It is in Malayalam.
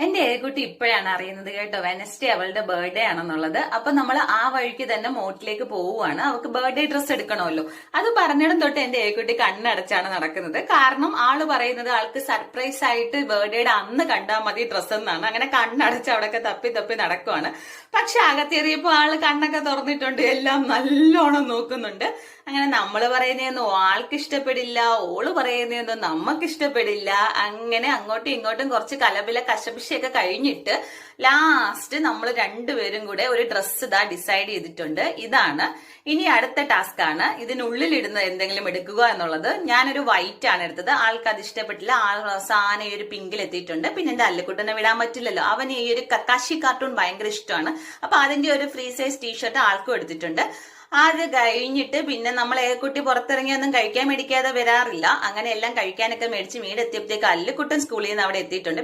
എന്റെ ഏകുട്ടി ഇപ്പോഴാണ് അറിയുന്നത് കേട്ടോ, വെനസ്ഡേ അവളുടെ ബർത്ത്ഡേ ആണെന്നുള്ളത്. അപ്പൊ നമ്മൾ ആ വഴിക്ക് തന്നെ മോട്ടിലേക്ക് പോവുകയാണ്. അവൾക്ക് ബർത്ത്ഡേ ഡ്രസ്സ് എടുക്കണമല്ലോ. അത് പറഞ്ഞിടം തൊട്ട് എന്റെ ഏകുട്ടി കണ്ണടച്ചാണ് നടക്കുന്നത്. കാരണം ആള് പറയുന്നത് ആൾക്ക് സർപ്രൈസ് ആയിട്ട് ബർത്ത്ഡേയുടെ അന്ന് കണ്ടാൽ മതി ഡ്രസ്സ് എന്നാണ്. അങ്ങനെ കണ്ണടച്ച് അവിടെയൊക്കെ തപ്പി തപ്പി നടക്കുവാണ്. പക്ഷെ അകത്തേറിയപ്പോ ആള് കണ്ണൊക്കെ തുറന്നിട്ടുണ്ട്, എല്ലാം നല്ലോണം നോക്കുന്നുണ്ട്. അങ്ങനെ നമ്മൾ പറയുന്നതൊന്നും ആൾക്ക് ഇഷ്ടപ്പെടില്ല, ഓള് പറയുന്നതൊന്നും നമുക്ക് ഇഷ്ടപ്പെടില്ല. അങ്ങനെ അങ്ങോട്ടും ഇങ്ങോട്ടും കുറച്ച് കലപില കശപിശയൊക്കെ കഴിഞ്ഞിട്ട് ലാസ്റ്റ് നമ്മൾ രണ്ടുപേരും കൂടെ ഒരു ഡ്രസ്സ് ഇതാ ഡിസൈഡ് ചെയ്തിട്ടുണ്ട്. ഇതാണ് ഇനി അടുത്ത ടാസ്ക് ആണ്. ഇതിനുള്ളിൽ ഇടുന്ന എന്തെങ്കിലും എടുക്കുക എന്നുള്ളത്. ഞാനൊരു വൈറ്റ് ആണ് എടുത്തത്, ആൾക്ക് അത് ഇഷ്ടപ്പെട്ടില്ല. ആൾ അവസാനം ഈ ഒരു പിങ്കിൽ എത്തിയിട്ടുണ്ട്. പിന്നെ എന്റെ അല്ലുക്കുട്ടനെ വിടാൻ പറ്റില്ലല്ലോ, അവന് ഈ ഒരു കക്കാശി കാർട്ടൂൺ ഭയങ്കര ഇഷ്ടമാണ്. അപ്പൊ അതിന്റെ ഒരു ഫ്രീ സൈസ് ടീഷർട്ട് ആൾക്കും എടുത്തിട്ടുണ്ട്. അത് കഴിഞ്ഞിട്ട് പിന്നെ നമ്മൾ ഏക്കുട്ടി പുറത്തിറങ്ങിയൊന്നും കഴിക്കാൻ മേടിക്കാതെ വരാറില്ല. അങ്ങനെ എല്ലാം കഴിക്കാനൊക്കെ മേടിച്ച് വീടെത്തിയപ്പോഴത്തേക്ക് അല്ലുക്കുട്ടൻ സ്കൂളിൽ നിന്ന് അവിടെ എത്തിയിട്ടുണ്ട്.